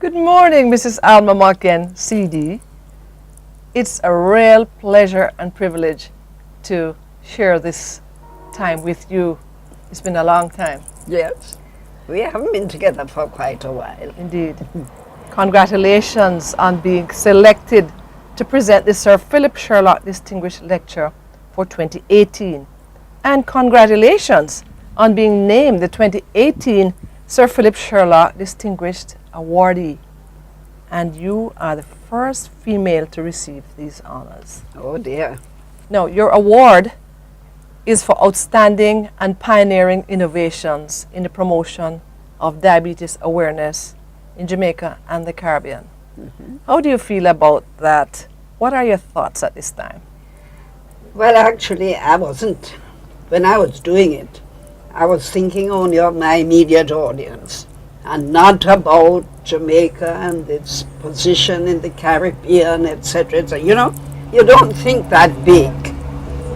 Good morning, Mrs. Alma Mock-Yen, CD. It's a real pleasure and privilege to share this time with you. It's been a long time. Yes, we haven't been together for quite a while. Indeed. Congratulations on being selected to present the Sir Philip Sherlock Distinguished Lecture for 2018. And congratulations on being named the 2018 Sir Philip Sherlock Distinguished Awardee. And you are the first female to receive these honors. Oh dear. Now, your award is for outstanding and pioneering innovations in the promotion of diabetes awareness in Jamaica and the Caribbean. How do you feel about that? What are your thoughts at this time? Well, actually, when I was doing it, I was thinking only of my immediate audience and not about Jamaica and its position in the Caribbean, etc. You know, you don't think that big.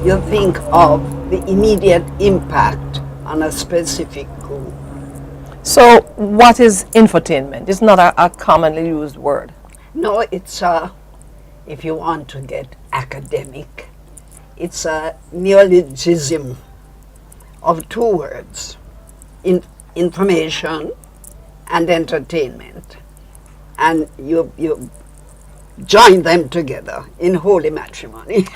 You think of the immediate impact on a specific group. So, what is infotainment? It's not a commonly used word. No, it's if you want to get academic, it's a neologism of two words, information and entertainment. And you join them together in holy matrimony.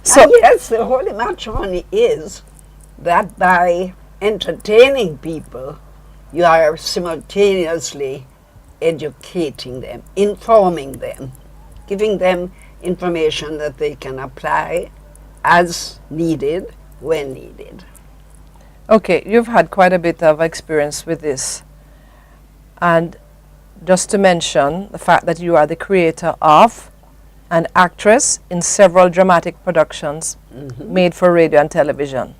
So, and yes, the holy matrimony is that by entertaining people, you are simultaneously educating them, informing them, giving them information that they can apply as needed, when needed. okay, you've had quite a bit of experience with this. And just to mention the fact that you are the creator of an actress in several dramatic productions made for radio and television.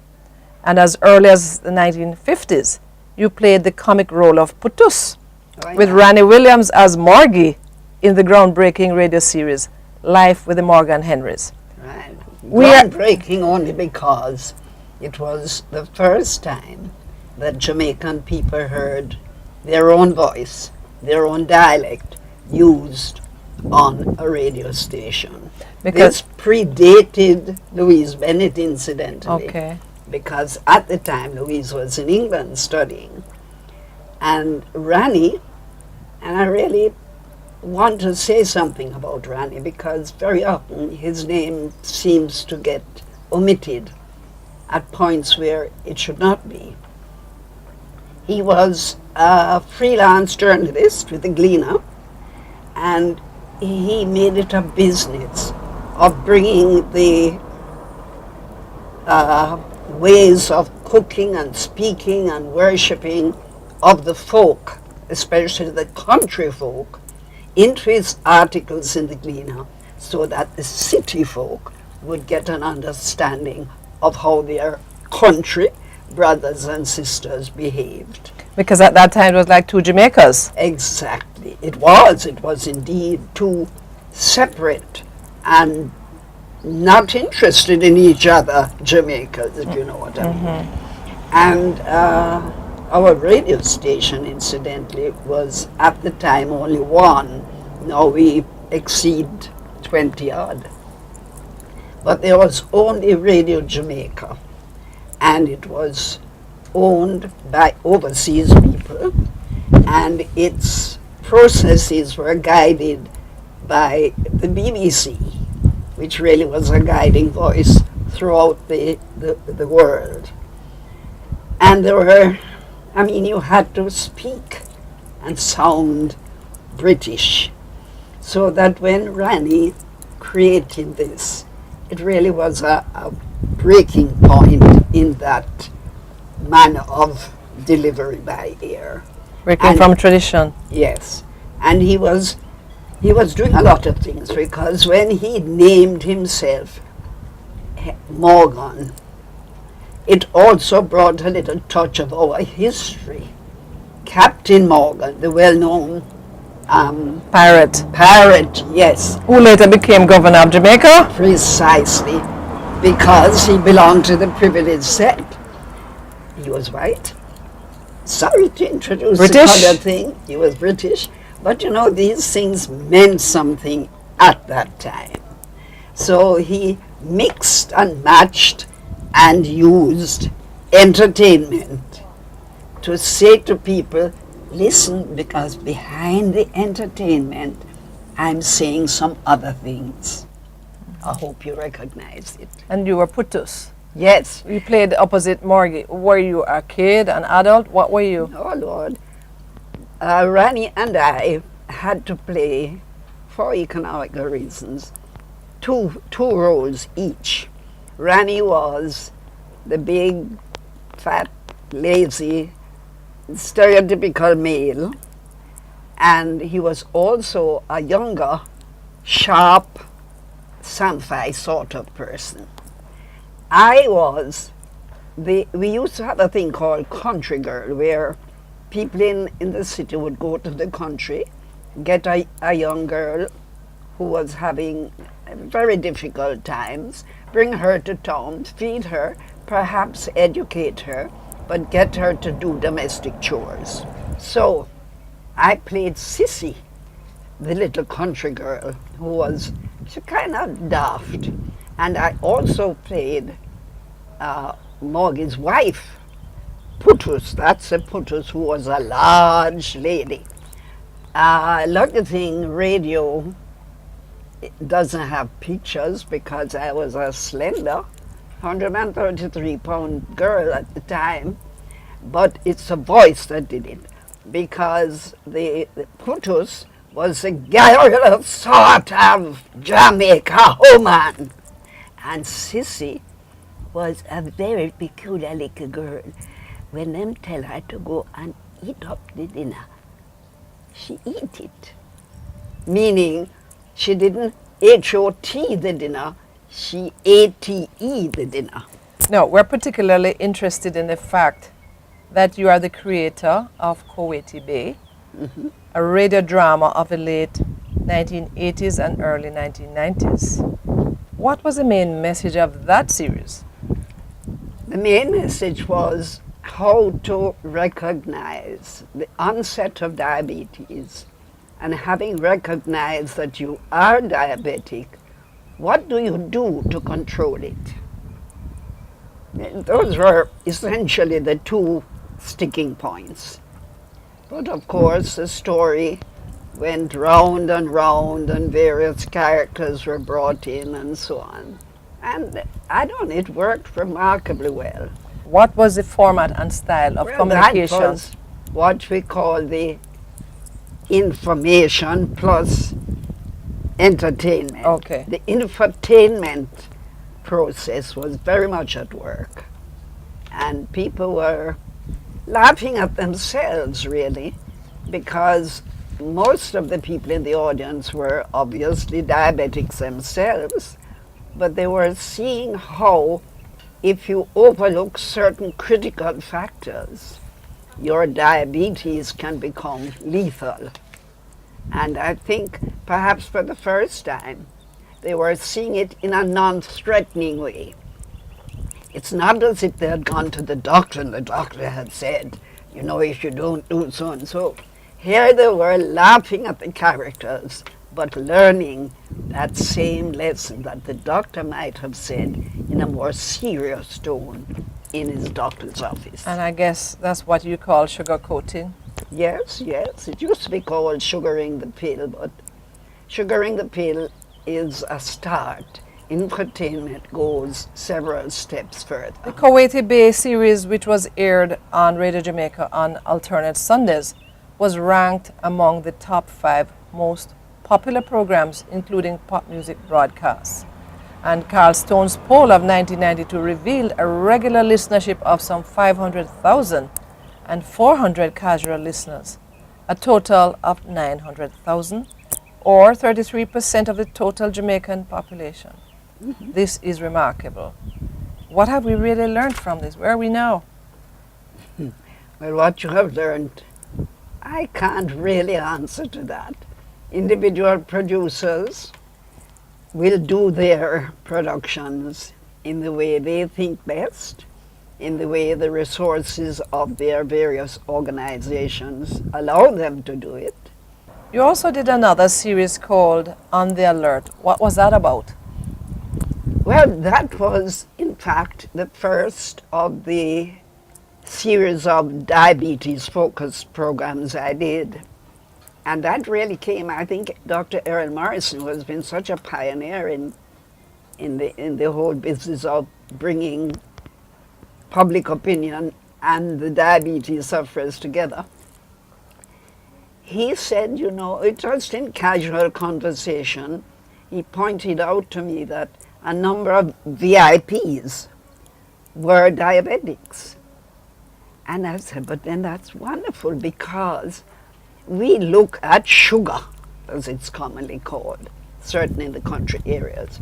And as early as the 1950s, you played the comic role of Putus with Ranny Williams as Margie in the groundbreaking radio series Life with the Morgan Henrys. Right. We are Groundbreaking only because it was the first time that Jamaican people heard their own voice, their own dialect used on a radio station. Because this predated Louise Bennett, incidentally. okay. Because at the time Louise was in England studying, and Rani, and I really want to say something about Rani because very often his name seems to get omitted at points where it should not be. He was a freelance journalist with the Gleaner, and he made it a business of bringing the ways of cooking and speaking and worshipping of the folk, especially the country folk, into his articles in the Gleaner so that the city folk would get an understanding of how their country brothers and sisters behaved. Because at that time it was like two Jamaicas. Exactly. It was indeed two separate and not interested in each other Jamaicas, if you know what I mean. And our radio station, incidentally, was at the time only one. Now we exceed 20 odd. But there was only Radio Jamaica, and it was owned by overseas people, and its processes were guided by the BBC, which really was a guiding voice throughout the world. And there were, you had to speak and sound British, so that when Rani created this, it really was a breaking point in that manner of delivery by air. Breaking from tradition. Yes, and he was doing a lot of things, because when he named himself Morgan, it also brought a little touch of our history. Captain Morgan, the well-known Pirate. Yes. Who later became governor of Jamaica? Precisely, because he belonged to the privileged set. He was white. sorry to introduce British? the other thing. He was British. But you know, these things meant something at that time. So he mixed and matched and used entertainment to say to people, listen, because behind the entertainment, I'm saying some other things. I hope you recognize it. And you were Putus. Yes. You played opposite Morgie. Were you a kid, an adult? What were you? Oh, Lord. Rani and I had to play, for economical reasons, two roles each. Rani was the big, fat, lazy, stereotypical male, and he was also a younger, sharp, Samphai sort of person. I was we used to have a thing called country girl, where people in the city would go to the country, get a young girl who was having very difficult times, bring her to town, feed her, perhaps educate her, but get her to do domestic chores. So I played Sissy, the little country girl who was kind of daft. And I also played Morgie's wife, Putus. That's a Putus who was a large lady. Lucky thing, radio doesn't have pictures because I was a slender, 133-pound girl at the time, but it's a voice that did it, because the Putus was a girl sort of Jamaica woman, and Sissy was a very peculiar little girl. When them tell her to go and eat up the dinner, she eat it. Meaning, she didn't H-O-T the dinner, she A-T-E the dinner. No, we're particularly interested in the fact that you are the creator of Kuwaiti Bay, a radio drama of the late 1980s and early 1990s. What was the main message of that series? The main message was how to recognize the onset of diabetes, and having recognized that you are diabetic, what do you do to control it? Those were essentially the two sticking points. But of course, the story went round, and various characters were brought in and so on. And it worked remarkably well. What was the format and style of communication? That was what we call the information plus entertainment. Okay. The infotainment process was very much at work. And people were laughing at themselves, really, because most of the people in the audience were obviously diabetics themselves, but they were seeing how, if you overlook certain critical factors, your diabetes can become lethal. And I think perhaps for the first time, they were seeing it in a non-threatening way. It's not as if they had gone to the doctor and the doctor had said, you know, if you don't do so and so. Here they were laughing at the characters, but learning that same lesson that the doctor might have said in a more serious tone in his doctor's office. And I guess that's what you call sugarcoating? Yes, yes. It used to be called sugaring the pill, but sugaring the pill is a start. Infotainment goes several steps further. The Kuwaiti Bay series, which was aired on Radio Jamaica on alternate Sundays, was ranked among the top 5 most popular programs, including pop music broadcasts. And Carl Stone's poll of 1992 revealed a regular listenership of some 500,000 and 400 casual listeners, a total of 900,000, or 33% of the total Jamaican population. This is remarkable. What have we really learned from this? Where are we now? Well, what you have learned, I can't really answer to that. Individual producers will do their productions in the way they think best, in the way the resources of their various organizations allow them to do it. You also did another series called On the Alert. What was that about? Well, that was in fact the first of the series of diabetes focused programs I did. And that really came, I think Dr. Erin Morrison, who has been such a pioneer in the whole business of bringing public opinion and the diabetes sufferers together. He said, you know, it just in casual conversation, he pointed out to me that a number of VIPs were diabetics. And I said, but then that's wonderful, because we look at sugar, as it's commonly called, certainly in the country areas,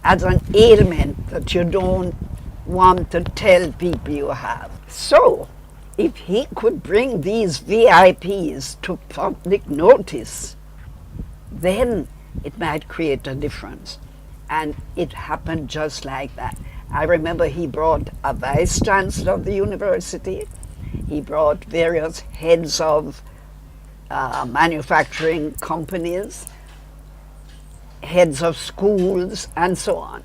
as an ailment that you don't want to tell people you have. So, if he could bring these VIPs to public notice, then it might create a difference. And it happened just like that. I remember he brought a vice chancellor of the university, he brought various heads of manufacturing companies, heads of schools, and so on.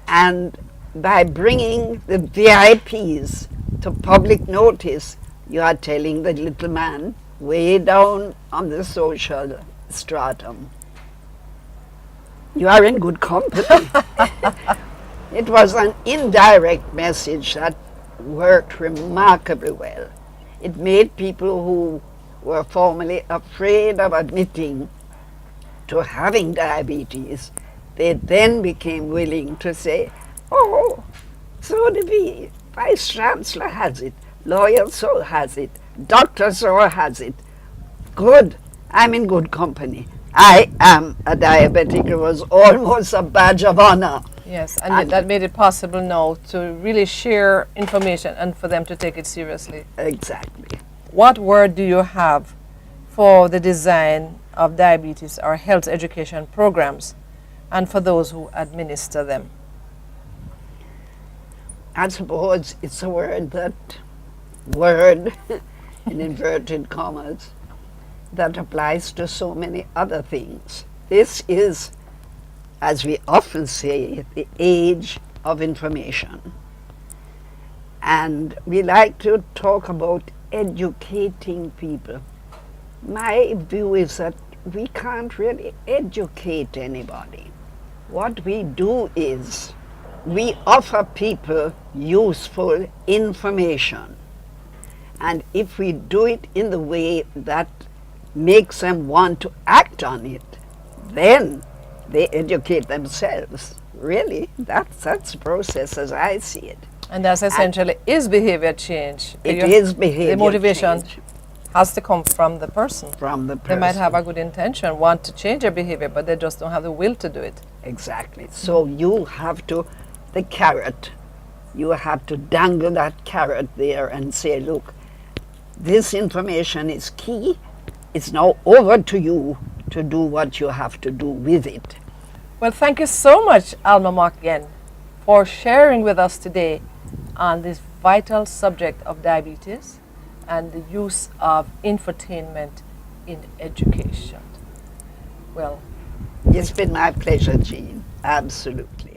And by bringing the VIPs to public notice, you are telling the little man way down on the social stratum, you are in good company. It was an indirect message that worked remarkably well. It made people who were formerly afraid of admitting to having diabetes, they then became willing to say, oh, so do we. Vice Chancellor has it, lawyer so has it, doctor so has it. Good, I'm in good company. I am a diabetic. It was almost a badge of honor. Yes, and that made it possible now to really share information and for them to take it seriously. Exactly. What word do you have for the design of diabetes or health education programs and for those who administer them? I suppose it's a word in inverted commas, that applies to so many other things. This is, as we often say, the age of information. And we like to talk about educating people. My view is that we can't really educate anybody. What we do is we offer people useful information. And if we do it in the way that makes them want to act on it, then they educate themselves. Really, that's the process as I see it. And that's essentially is behavior change. It is behavior The motivation change. has to come from the person. From the person. They might have a good intention, want to change their behavior, but they just don't have the will to do it. Exactly. So you have to, the carrot, you have to dangle that carrot there and say, look, this information is key. It's now over to you to do what you have to do with it. Well, thank you so much, Alma Mock-Yen, for sharing with us today on this vital subject of diabetes and the use of infotainment in education. Well, It's been my pleasure, Jean. Absolutely.